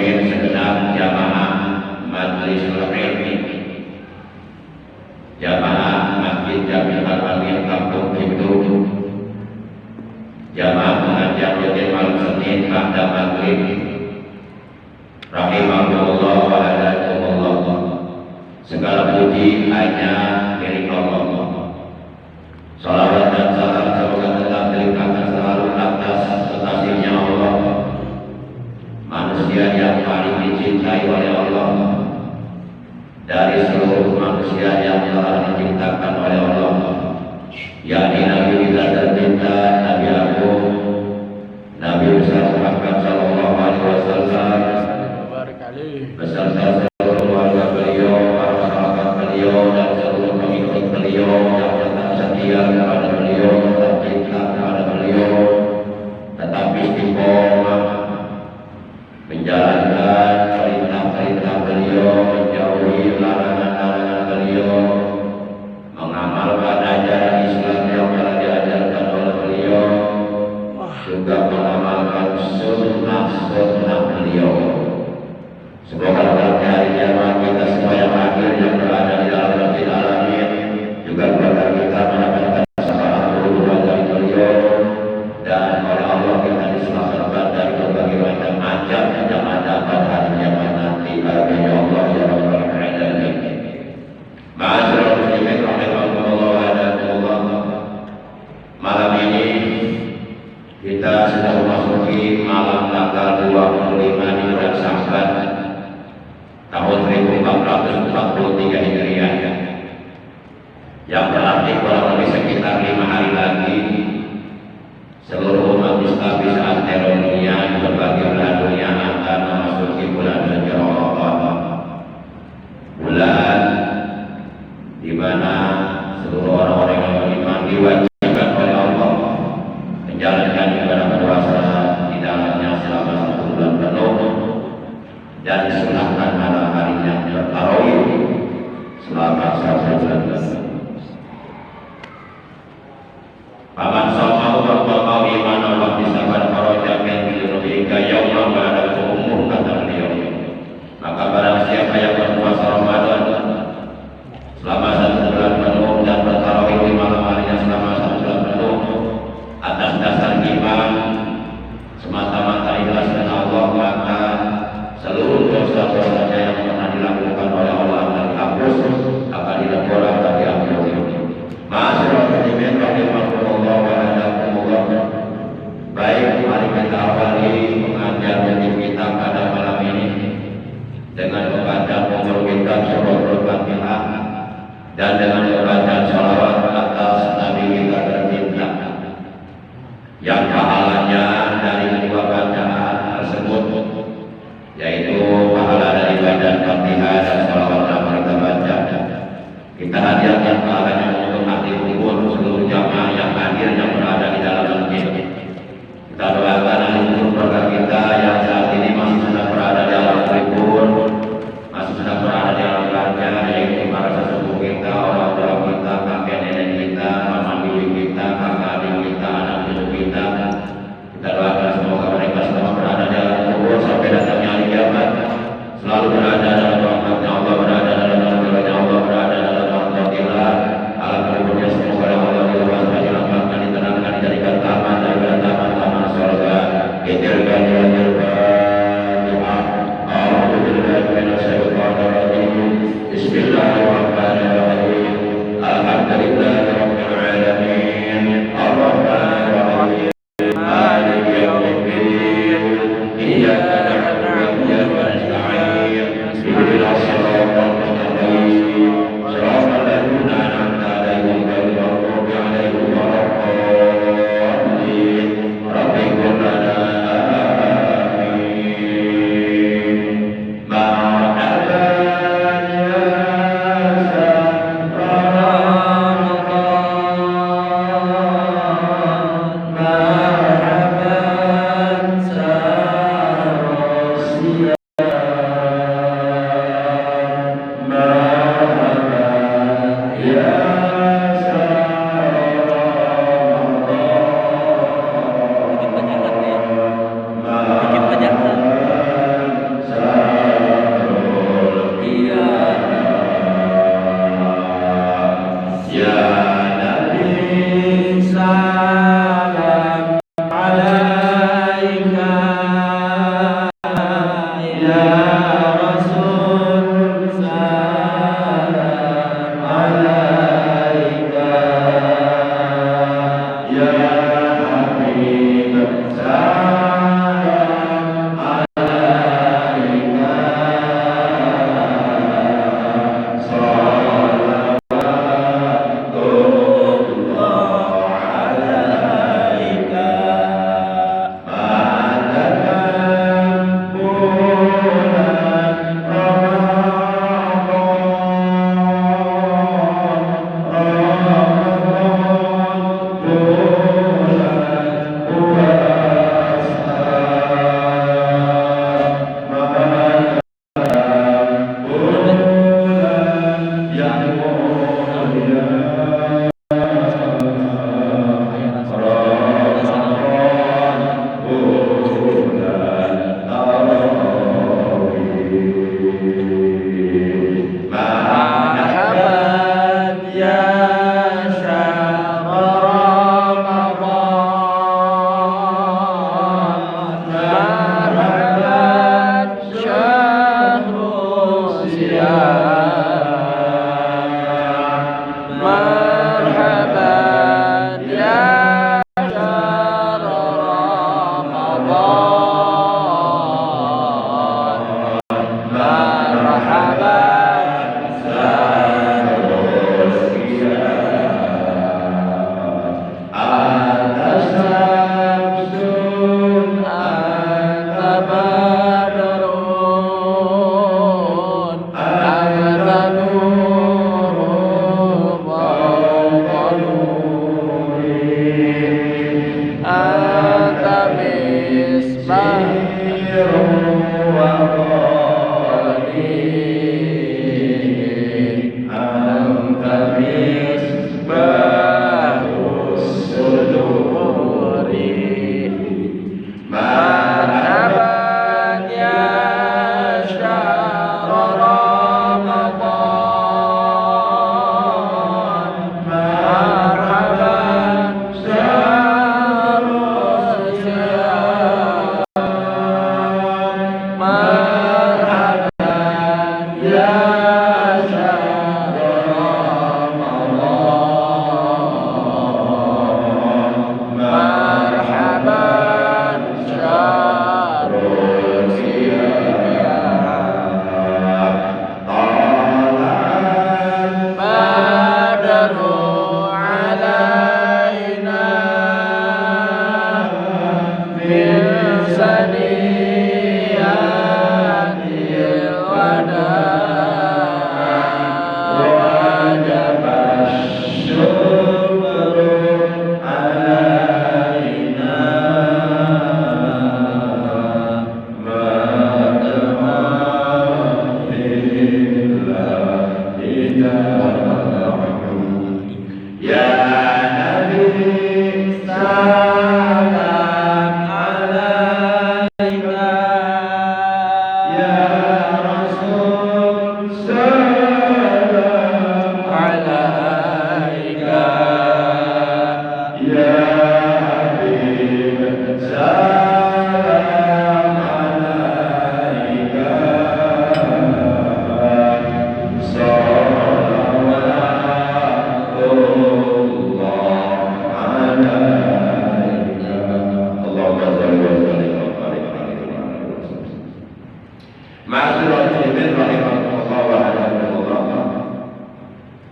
muslimin segenap jamaah Majlisul Ilmi, jamaah Masjid Jami Al-Amin Kampung Kintu, jamaah pengajian rutin malam Senin pada maghrib, rahimahullah wa a'lakumullah. Segala puji hanya milik Allah. Salawat dan salam semoga tetap dilimpahkan selalu atas kekasihnya Allah, manusia yang paling dicintai oleh Allah dari seluruh manusia yang telah diciptakan oleh Allah, yakni Nabi kita tercinta, Nabi Agung, Nabi besar Muhammad sallallahu alaihi wasallam beserta seluruh keluarga beliau, para sahabat beliau dan seluruh pengikut beliau yang tetap setia kepada beliau, tetap cinta kepada beliau, tetap istiqomah menjalankan perintah-perintah beliau, menjauhi larangan-larangan beliau, mengamalkan ajaran Islam yang telah diajarkan oleh beliau, juga mengamalkan sunnah-sunnah beliau. Semoga pada hari kiamat kita semua yang hadir yang berada di dalam masjid Al-Amin juga keluarga kita mendapatkan syafaat berhubungan dari beliau, dan oleh Allah kita diselamatkan dari berbagai macam ajab yang ada pada hari kiamat nanti. Amin ya Allah ya rabbal alamin. Ma'asyiral muslimin rahimakumullah wa a'lakumullah. Malam ini kita sudah memasuki malam tanggal 25 di bulan Sya'ban tahun 1443 Hijriah, yang berarti kurang lebih sekitar 5 hari lagi seluruh umat Islam di seantero dunia, di berbagai belahan dunia akan memasuki bulan suci Ramadan, bulan di mana seluruh orang-orang yang beriman diwajibkan oleh Allah menjalankan ibadah puasa di dalamnya selama 1 bulan penuh, dan disunahkan malam harinya bertarawih selama 1 bulan penuh. Paman sallallahu alaihi wa sallam wa bisaban faraja min dunubika yaumma ba'da umur, kata beliau. Maka barang siapa yang berpuasa Ramadan selama 1 bulan penuh dan bertarawih di malam harinya selama 1 bulan penuh atas dasar iman semata-mata ikhlas dengan Allah, maka seluruh dosa-dosanya yang pernah dilakukan oleh Allah akan dihapus, akan dilepaskan dan diampuni. Ma'asyiral muslimin rahimakumullah wa a'lakumullah. Baik, mari kita awali pengajian rutin kita pada malam ini dengan membaca memperwinkan surah Al-Fatihah dan dengan membaca sholawat atas Nabi kita tercinta, yang pahalanya dari kedua bacaan tersebut yaitu pahala dari baca Fatihah dan sholawat yang kita baca. Kita hadiahkan pahalanya untuk hati kumpul seluruh jamaah yang hadir yang berada di dalam masjid. Kita doakan seluruh keluarga kita yang saat ini masih sedang berada di alam kubur, masih sedang berada di alam raja, yaitu para sesepuh kita, orang tua kita, kakek nenek kita, mama bibi kita, kakak adik kita, anak cucu kita,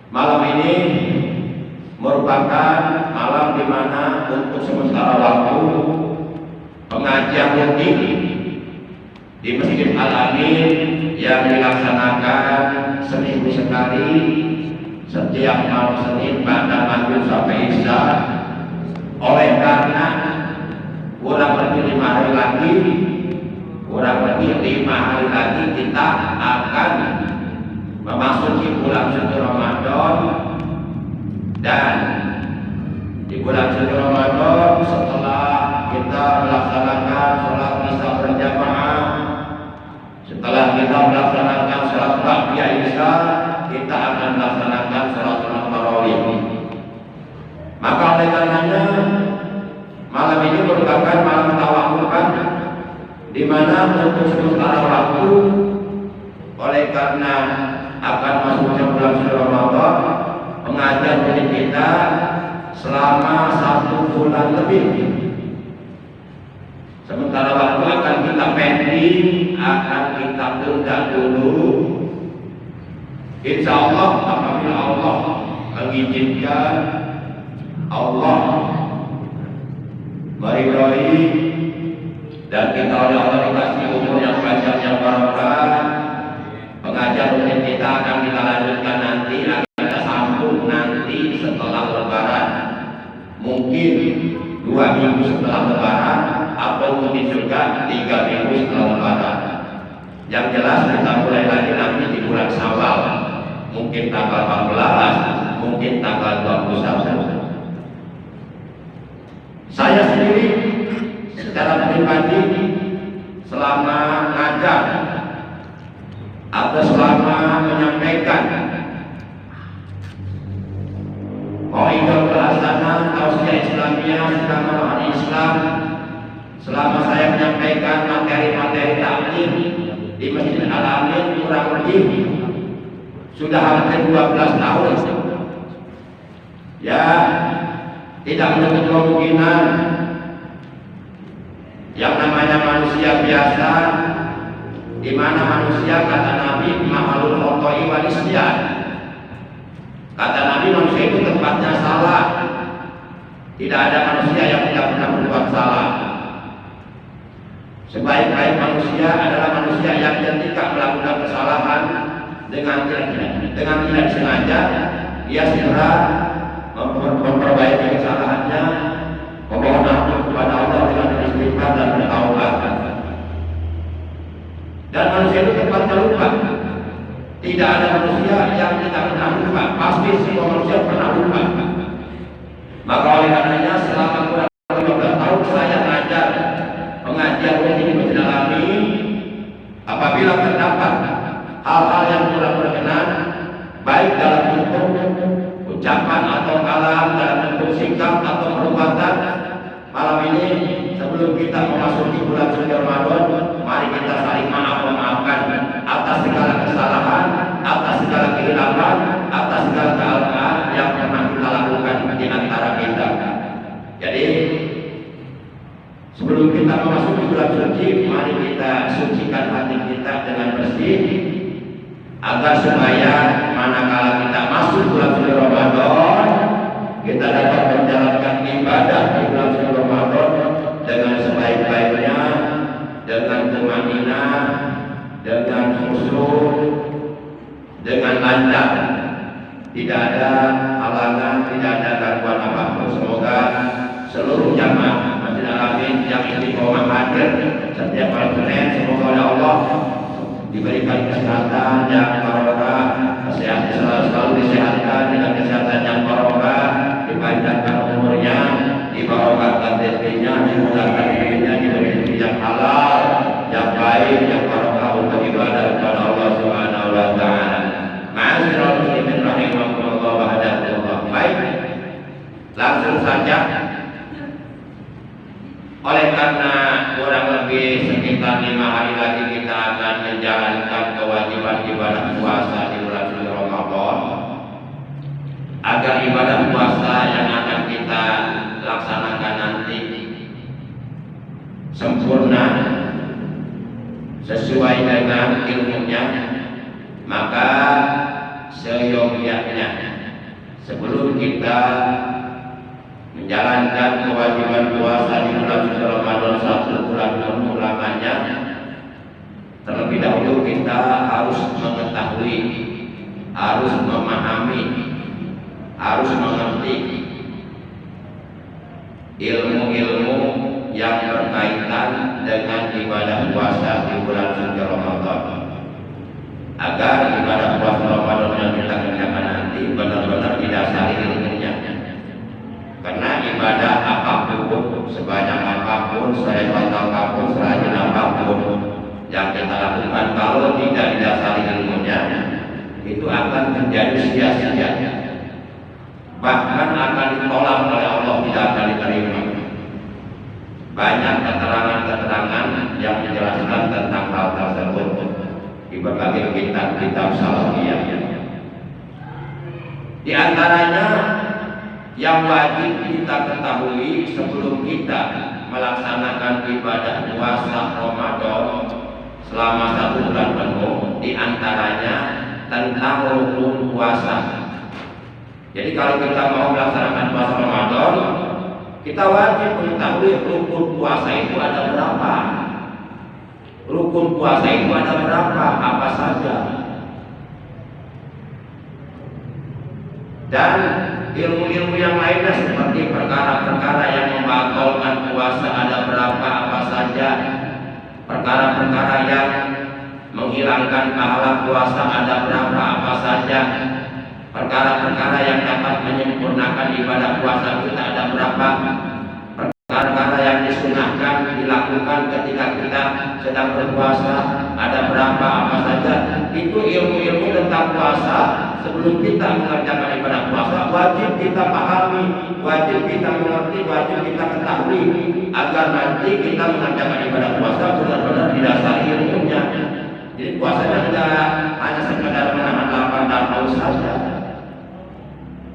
Malam ini merupakan malam di mana untuk sementara waktu pengajian rutin di Masjid Al-Amin yang dilaksanakan seminggu sekali setiap malam Senin pada maghrib sampai Isya. Oleh karena kurang lebih 5 hari lagi, kita akan memasuki bulan suci Ramadan, dan di bulan suci Ramadan setelah kita melaksanakan sholat isya berjamaah, setelah kita melaksanakan sholat ba'da isya, kita akan melaksanakan sholat tarawih. Maka oleh karenanya malam ini merupakan malam tawakulan, di mana untuk sementara waktu, oleh karena akan masuknya bulan suci Ramadan, pengajian rutin kita selama 1 bulan lebih. Sementara waktu akan kita pending, akan kita tunda dulu. Insya Allah apabila Allah mengizinkan, Allah meridhoi, dan kita oleh Allah dikasih umur yang panjang yang barokah, pengajian rutin kita akan kita lanjutkan nanti, akan kita sambung nanti setelah Lebaran, mungkin 2 minggu setelah Lebaran, atau mungkin juga 3 minggu setelah Lebaran. Yang jelas kita mulai lagi nanti di bulan Syawal, mungkin tanggal 14, mungkin tanggal 21. Saya sendiri secara pribadi selama ngajar atau selama menyampaikan qaidah pelaksanaan tausiah Islamiyah selama Islam, selama saya menyampaikan materi-materi taklim di Masjid Al-Amin, kurang lebih sudah hampir 12 tahun. Ya, tidak menutup kemungkinan yang namanya manusia biasa, di mana manusia, kata Nabi, makhluk khotoi wal isyan. Kata Nabi, manusia itu tempatnya salah. Tidak ada manusia yang tidak pernah berbuat salah. Sebaik-baik manusia adalah manusia yang ketika melakukan kesalahan dengan tidak sengaja, dia segera memperbaiki kesalahannya, memohon ampun kepada Allah dengan beristighfar dan bertaubat. Dan manusia itu tempatnya lupa. Tidak ada manusia yang tidak pernah lupa. Pasti semua manusia pernah lupa. Maka oleh karenanya selama kurang 15 tahun saya mengajar pengajian rutin di Masjid Al-Amin, apabila terdapat hal-hal yang kurang berkenan, baik dalam bentuk ucapan atau kalam, dalam bentuk sikap atau perbuatan, malam ini sebelum kita memasuki bulan suci Ramadan, mari kita saling memaafkan atas segala kesalahan, atas segala kehilapan, atas segala kealpaan yang pernah kita lakukan di antara kita. Jadi sebelum kita memasuki bulan suci, mari kita sucikan hati kita dengan bersih, agar supaya manakala kita masuk bulan suci Ramadan, kita dapat menjalankan ibadah di bulan suci Ramadan dengan sebaik-baiknya, dengan tumanina, dengan khusyuk, dengan lancar, tidak ada halangan, tidak ada gangguan apapun. Semoga seluruh jamaah Masjid Al-Amin yang istiqomah hadir setiap malam Senin, semoga oleh Allah diberikan kesehatan yang barokah, kesehatan selalu disehatkan dengan kesehatan yang barokah, dipanjangkan umurnya, dibarokahkan rezekinya, dimudahkan hidupnya, diberi rezeki yang halal, yang baik, yang barokah untuk ibadah kepada Allah Subhanahu wa taala. Ma'asyiral muslimin rahimakumullah wa hadakumullah. Baik. Langsung saja. Oleh karena kurang lebih sekitar 5 hari lagi kita akan menjalankan kewajiban ibadah puasa di bulan suci Ramadan, agar ibadah puasa yang akan kita laksanakan nanti sempurna sesuai dengan ilmunya, maka seyogyanya sebelum kita menjalankan kewajiban puasa di bulan suci Ramadan 1 bulan penuh lamanya, terlebih dahulu kita harus mengetahui, harus memahami, harus mengerti ilmu-ilmu yang berkaitan dengan ibadah puasa di bulan suci Ramadan, agar ibadah puasa Ramadan yang kita kerjakan nanti benar-benar didasari ilmunya. Karena ibadah apapun, sebanyak apapun, sehebat apapun, serajin apapun yang kita lakukan, kalau tidak didasari ilmunya, itu akan menjadi sia-sia, bahkan akan ditolak oleh Allah, tidak akan diterima. Banyak keterangan-keterangan yang menjelaskan tentang hal tersebut di berbagai kitab-kitab salafiyah. Di antaranya yang wajib kita ketahui sebelum kita melaksanakan ibadah puasa Ramadan selama 1 bulan penuh, di antaranya tentang rukun puasa. Jadi kalau kita mau melaksanakan puasa Ramadan, kita wajib mengetahui rukun puasa itu ada berapa. Rukun puasa itu ada berapa, apa saja. Dan ilmu-ilmu yang lainnya seperti perkara-perkara yang membatalkan puasa ada berapa, apa saja. Perkara-perkara yang menghilangkan pahala puasa ada berapa, apa saja. Perkara-perkara yang dapat menyempurnakan ibadah puasa kita ada berapa. Perkara-perkara yang disunahkan dilakukan ketika kita sedang berpuasa ada berapa, apa saja. Itu ilmu-ilmu tentang puasa. Sebelum kita mengerjakan ibadah puasa, wajib kita pahami, wajib kita mengerti, wajib kita ketahui, agar nanti kita mengerjakan ibadah puasa benar-benar didasari ilmunya. Jadi puasanya tidak hanya sekedar menahan lapar dan haus saja.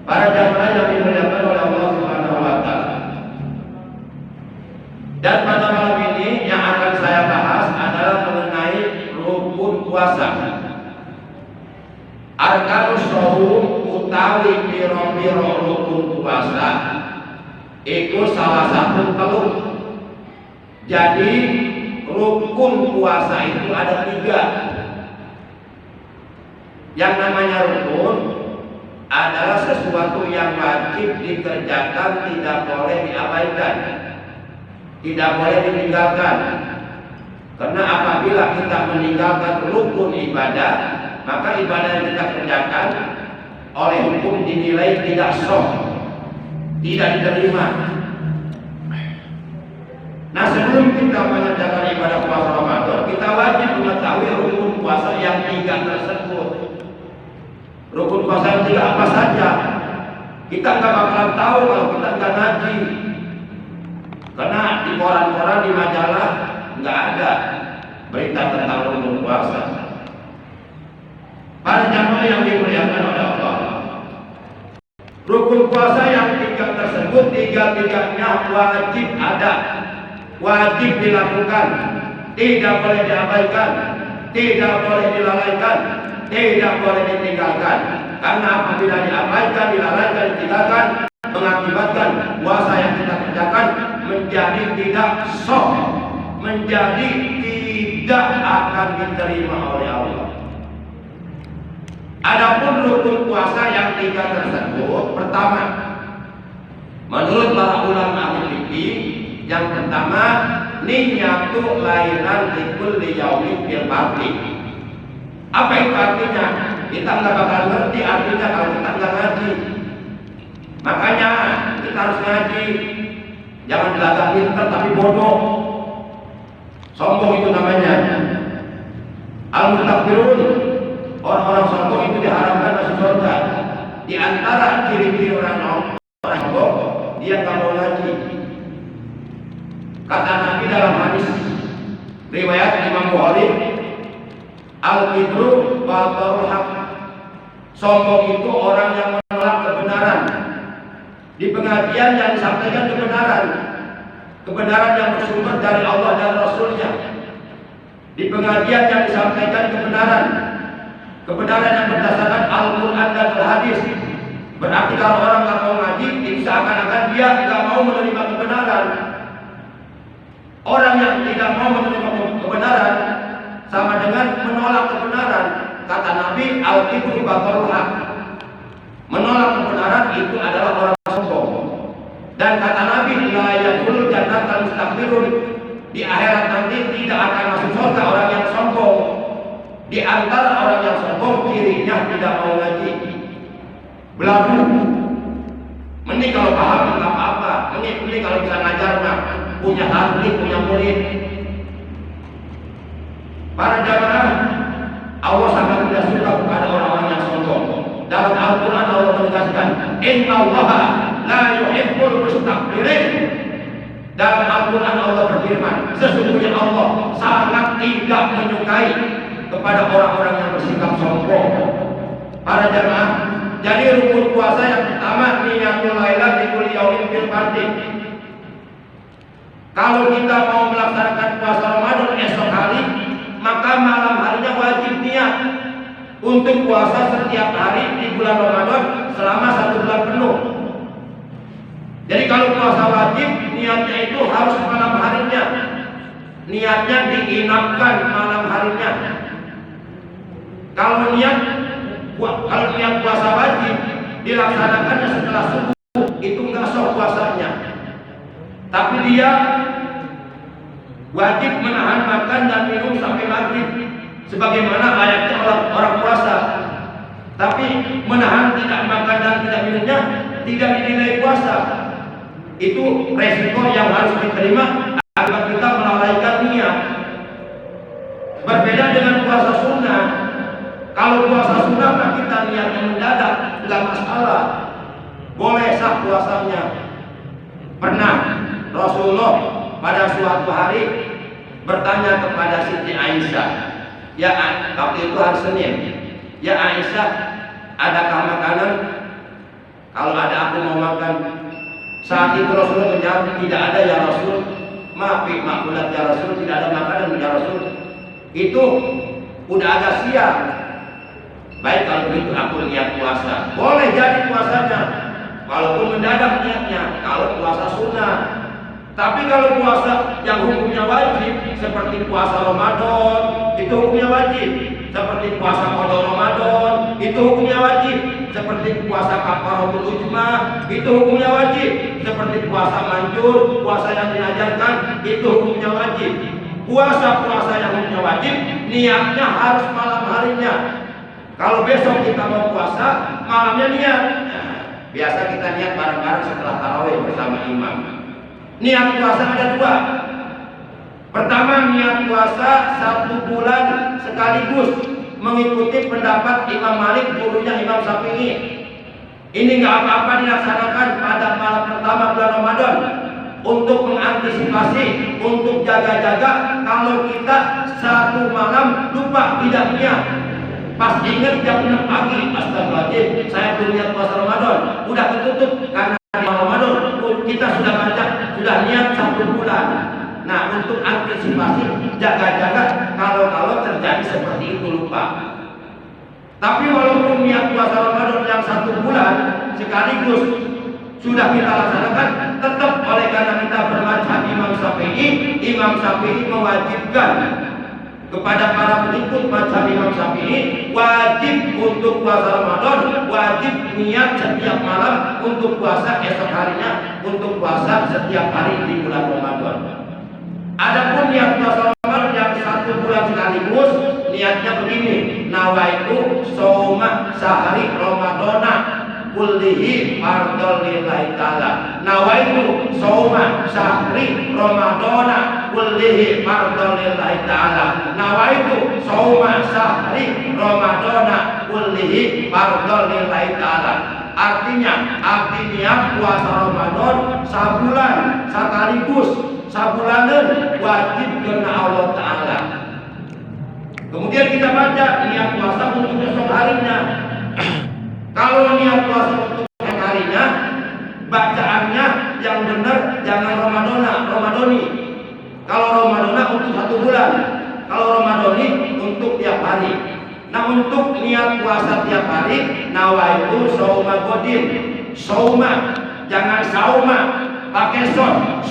Para jamaah yang dimuliakan oleh Allah Subhanahu wa taala. Dan pada malam ini yang akan saya bahas adalah mengenai rukun puasa. Arkanus shaum utawi piro-piro rukun puasa itu salah satu teluk. Jadi rukun puasa itu ada 3. Yang namanya rukun adalah sesuatu yang wajib dikerjakan, tidak boleh diabaikan, tidak boleh ditinggalkan. Karena apabila kita meninggalkan rukun ibadah, maka ibadah yang kita kerjakan oleh hukum dinilai tidak sah, tidak diterima. Nah, sebelum kita mengerjakan ibadah puasa Ramadan, kita wajib mengetahui rukun puasa yang 3 tersebut. Rukun puasa yang 3 apa saja? Kita nggak bakalan tahu kalau kita nggak ngaji. Karena di koran-koran, di majalah nggak ada berita tentang rukun puasa. Para jamaah yang dimuliakan oleh Allah, rukun puasa yang 3 tersebut tiga-tiganya wajib ada, wajib dilakukan, tidak boleh diabaikan, tidak boleh dilalaikan, tidak boleh ditinggalkan. Karena apabila diabaikan, dilalaikan, ditinggalkan, mengakibatkan puasa yang kita kerjakan menjadi tidak sah, menjadi tidak akan diterima oleh Allah. Adapun rukun puasa yang 3 tersebut, pertama, menurut para ulama ahli fikih, yang pertama, niyatu lailan likulli yaumin bil fardhi. Apa itu artinya? Kita nggak bakal ngerti artinya kalau kita nggak ngaji. Makanya kita harus ngaji. Jangan belajar pintar tapi bodoh. Sombong itu namanya. Al-mutakbirun, orang-orang sombong itu diharamkan masuk surga. Di antara ciri-ciri orang sombong, dia nggak mau ngaji. Kata Nabi dalam hadis riwayat Imam Bukhari, al-kibru batarul haq. Sombong itu orang yang menolak kebenaran. Di pengajian yang disampaikan kebenaran, kebenaran yang bersumber dari Allah dan Rasulnya. Di pengajian yang disampaikan kebenaran, kebenaran yang berdasarkan Al-Quran dan Al-Hadis. Berarti kalau orang nggak mau ngaji, itu seakan-akan dia nggak mau menerima kebenaran. Orang yang tidak mau menerima kebenaran sama dengan menolak kebenaran. Kata Nabi, al-kibru batarul haq. Menolak kebenaran itu adalah orang sombong. Dan kata Nabi, la yadkhulul jannata mustakbirun. Di akhirat nanti tidak akan masuk surga orang yang sombong. Di antara orang yang sombong, cirinya tidak mau ngaji, belagu. Mending kalau paham nggak apa-apa. Mending kalau bisa ngajar mah, punya ahli, punya murid. Para jamaah, Allah sangat tidak suka kepada orang-orang yang sombong. Dalam Al-Quran Allah menegaskan, Inna Allaha la yuhibbul mustakbirin. Dalam Al-Quran Allah berfirman, sesungguhnya Allah sangat tidak menyukai kepada orang-orang yang bersikap sombong. Para jamaah, jadi rukun puasa yang pertama, niyatul lailah likulli yaumin bil fardhi. Kalau kita mau melaksanakan puasa Ramadan esok hari, maka malam harinya wajib niat untuk puasa setiap hari di bulan Ramadan selama 1 bulan penuh. Jadi kalau puasa wajib, niatnya itu harus malam harinya. Niatnya diinapkan malam harinya. Kalau niat puasa wajib dilaksanakan setelah subuh, itu nggak sah puasanya. Tapi dia wajib menahan makan dan minum sampai maghrib, sebagaimana ayatnya orang puasa. Tapi menahan tidak makan dan tidak minumnya tidak dinilai puasa. Itu resiko yang harus diterima agar kita melalaikan niat. Berbeda dengan puasa sunnah. Kalau puasa sunnah kita niatnya mendadak, tidak masalah, boleh sah puasanya. Pernah Rasulullah pada suatu hari bertanya kepada Siti Aisyah, ya waktu itu hari Senin, ya Aisyah, adakah makanan? Kalau ada aku mau makan. Saat itu Rasulullah menjawab, tidak ada ya Rasul. Makulat ya Rasul, tidak ada makanan ya Rasul. Itu udah agak siang. Baik, kalau begitu aku niat puasa. Boleh jadi puasanya, walaupun mendadak niatnya. Kalau puasa sunnah. Tapi kalau puasa yang hukumnya wajib, seperti puasa Ramadan, itu hukumnya wajib. Seperti puasa qada Ramadan, itu hukumnya wajib. Seperti puasa kafaratul ujma, itu hukumnya wajib. Seperti puasa manjur, puasa yang diajarkan, itu hukumnya wajib. Puasa yang hukumnya wajib, niatnya harus malam harinya. Kalau besok kita mau puasa, malamnya niat. Nah, biasa kita niat bareng-bareng setelah tarawih bersama imam. Niat puasa ada dua. Pertama, niat puasa 1 bulan sekaligus, mengikuti pendapat Imam Malik, gurunya Imam Syafi'i. Ini nggak apa-apa dilaksanakan pada malam pertama bulan Ramadan untuk mengantisipasi, untuk jaga-jaga kalau kita 1 malam lupa tidak niat. Pas ingat jam 6 pagi, astagfirullahaladzim, saya belum niat puasa Ramadan, udah ketutup karena Ramadan kita sudah baca, sudah niat 1 bulan. Nah, untuk antisipasi, jaga-jaga kalau terjadi seperti itu lupa. Tapi walaupun niat puasa Ramadan yang 1 bulan sekaligus sudah kita laksanakan, tetap oleh karena kita bermadzhab Imam Syafi'i mewajibkan kepada para pengikut mazhab Imam Syafi'i wajib untuk puasa Ramadan, wajib niat setiap malam untuk puasa esok harinya, untuk puasa setiap hari di bulan Ramadan. Adapun niat puasa Ramadan yang 1 bulan sekaligus, niatnya begini: nawaitu shauma sahri ramadana kullihi fardhon lillahi ta'ala. Nawaitu shauma sahri ramadana kullihi fardhon lillahi ta'ala. Nawaitu shauma sahri ramadana kullihi fardhon lillahi ta'ala. Artinya, abdi niat puasa Ramadan sabulan sekaligus, sabulanan wajib karena Allah Ta'ala. Kemudian kita baca niat puasa untuk esok harinya. Kalau niat puasa untuk esok harinya, bacaannya yang benar jangan Ramadoni. Kalau Ramadona untuk 1 bulan, kalau Ramadoni untuk tiap hari. Nah, untuk niat puasa tiap hari, nawaitu shauma godin. Shauma, jangan sauma, pakai son.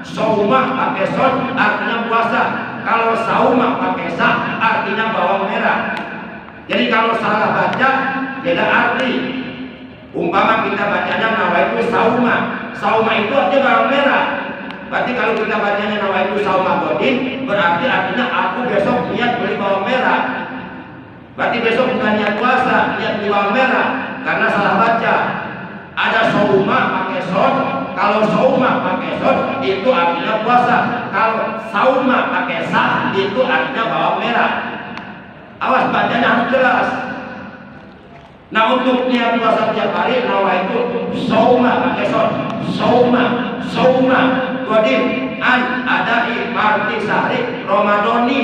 Sauma pakai son artinya puasa. Kalau sauma pakai sa artinya bawang merah. Jadi kalau salah baca beda arti. Umpama kita bacanya nawaitu sauma itu artinya bawang merah. Berarti kalau kita bacanya nawaitu sauma godin, berarti artinya aku besok niat beli bawang merah. Berarti besok bukan niat puasa, niat beli bawang merah karena salah baca. Ada sauma pakai son. Kalau sauma pakai son itu artinya puasa. Kalau sauma pakai sa itu artinya bawang merah. Awas bacanya harus jelas. Nah, untuk niat puasa tiap hari, nawaitu sauma pakai son. Sauma godin an adai marti sahri Ramadoni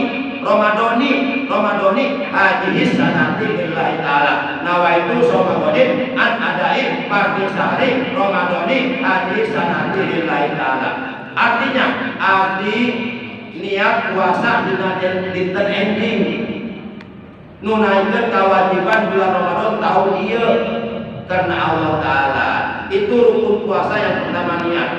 haji sanati lillahi ta'ala. Nawaitu sauma godin an adai marti sahri Ramadoni haji sanati lillahi ta'ala. Artinya, abdi niat puasa dinten ending nunaikan kewajiban bulan Ramadan tahun ieu karena Allah Ta'ala. Itu rukun puasa yang pertama, niat.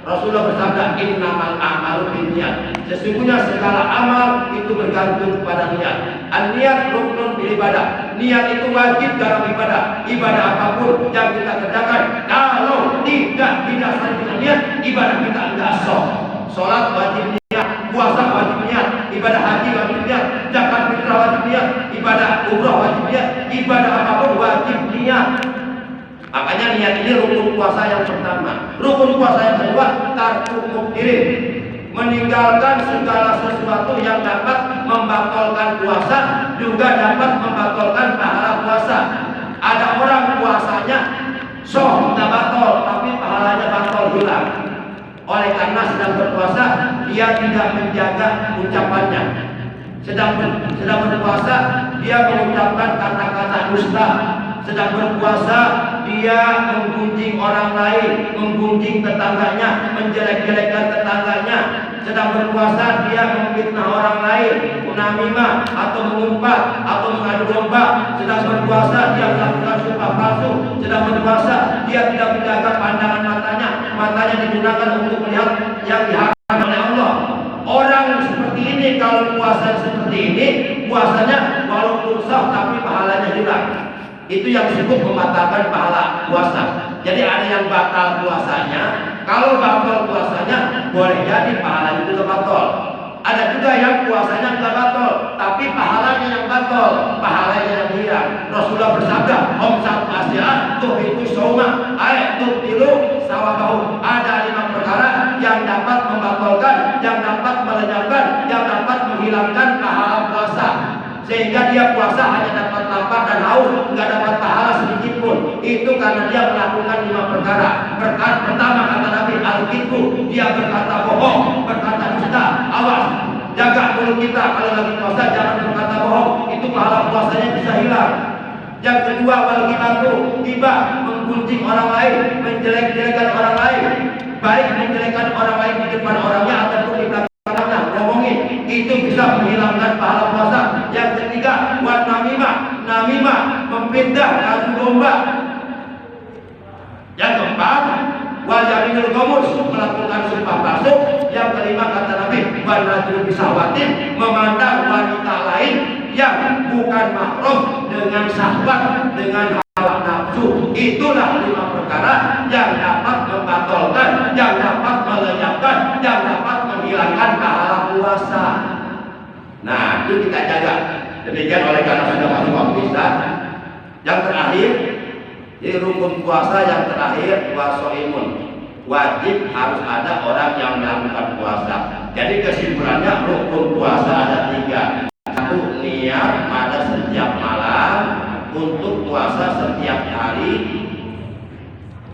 Rasulullah bersabda, innamal a'malu binniyat. Sesungguhnya segala amal itu bergantung kepada niat. An-niat ruknun bil ibadah. Niat itu wajib dalam ibadah. Ibadah apapun yang kita kerjakan, kalau tidak didasari dengan niat, ibadah kita enggak sah. Salat wajib niat, puasa wajib niat, ibadah haji wajib niat, zakat fitrah wajib niat, ibadah umrah wajib niat, ibadah apapun wajib niat. Makanya niat ini rukun puasa yang pertama. Rukun puasa yang kedua, tarku mukdirin, meninggalkan segala sesuatu yang dapat membatalkan puasa, juga dapat membatalkan pahala puasa. Ada orang puasanya soh nggak batal, tapi pahalanya batal hilang. Oleh karena sedang berpuasa, dia tidak menjaga ucapannya. Sedang berpuasa, dia mengucapkan kata-kata dusta. Sedang berpuasa, dia menggunjing orang lain, menggunjing tetangganya, menjelek-jelekkan tetangganya. Sedang berpuasa, dia memfitnah orang lain, namimah atau mengumpat atau mengadu domba. Sedang berpuasa, dia melakukan sumpah palsu. Sedang berpuasa, dia tidak menjaga pandangan matanya. Matanya digunakan untuk melihat yang diharamkan oleh Allah. Orang seperti ini, kalau puasa seperti ini, puasanya walaupun sah tapi pahalanya hilang. Itu yang disebut membatalkan pahala puasa. Jadi ada yang batal puasanya. Kalau batal puasanya, boleh jadi pahalanya juga batal. Ada juga yang puasanya nggak batal, tapi pahalanya yang batal, pahalanya yang hilang. Rasulullah bersabda, Om satu Asia tuh itu soma, ayat tuh tilu sawabahu. Ada 5 perkara yang dapat membatalkan, yang dapat melenyapkan, yang dapat menghilangkan pahala puasa. Sehingga dia puasa hanya dapat lapar dan haus, nggak dapat pahala sedikit pun. Itu karena dia melakukan 5 perkara. Perkara pertama kata Nabi al-kidbu, dia berkata bohong, berkata dusta. Awas, jaga mulut kita kalau lagi puasa, jangan berkata bohong. Itu pahala puasanya bisa hilang. Yang kedua wal-ghibatu, ghibah, menggunjing orang lain, menjelek-jelekan orang lain, baik menjelekkan orang lain di depan orangnya ataupun di belakangnya, ngomongin, itu bisa menghilangkan pahala puasa. Yang ketiga wan namimah, namimah, memfitnah, adu domba. Yang keempat wal yaminul ghamus, melakukan sumpah palsu. Yang kelima kata Nabi wan rajul bisahwatin, memandang wanita lain yang bukan mahram dengan syahwat, dengan hawa nafsu. Itulah 5 perkara yang dapat membatalkan, yang dapat melenyapkan, yang dapat menghilangkan pahala puasa. Nah, itu kita jaga. Demikian oleh karena sudah masuk waktu isya. Yang terakhir, di rukun puasa yang terakhir puasa imun, wajib harus ada orang yang melakukan puasa. Jadi kesimpulannya rukun puasa ada 3. Satu, niat pada setiap malam untuk puasa setiap hari.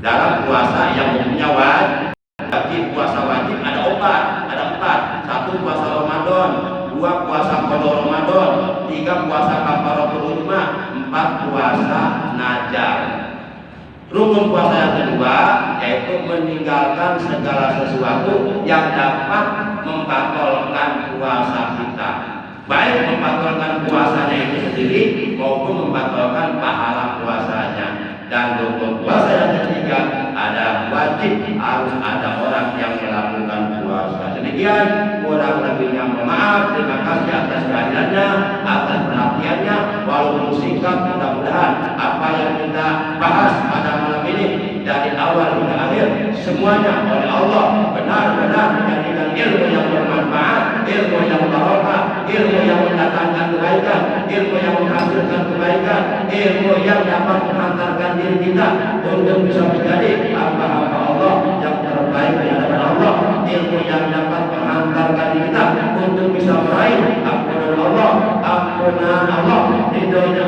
Dalam puasa yang umumnya wajib, puasa wajib ada 4. 1 puasa Ramadan, 2 puasa qada Ramadan, 3 puasa kafaratul ujma, 4 puasa najar. Rukun puasa yang kedua yaitu meninggalkan segala sesuatu yang dapat membatalkan puasa kita, baik membatalkan puasanya itu sendiri maupun membatalkan pahala puasanya. Dan rukun puasa yang ketiga ada wajib harus ada orang yang melakukan puasa. Demikian kurang lebihnya mohon maaf. Terima kasih atas kehadirannya, atas perhatiannya. Walaupun singkat, mudah-mudahan apa yang kita bahas pada malam ini dari awal hingga akhir semuanya oleh Allah benar-benar menjadikan ilmu yang bermanfaat, ilmu yang barokah, ilmu yang mendatangkan kebaikan, ilmu yang menghasilkan kebaikan, ilmu yang dapat menghantarkan diri kita untuk bisa menjadi hamba-hamba Allah yang terbaik di hadapan Allah, ilmu yang dapat menghantarkan diri kita untuk bisa meraih ampunan Allah, ridhonya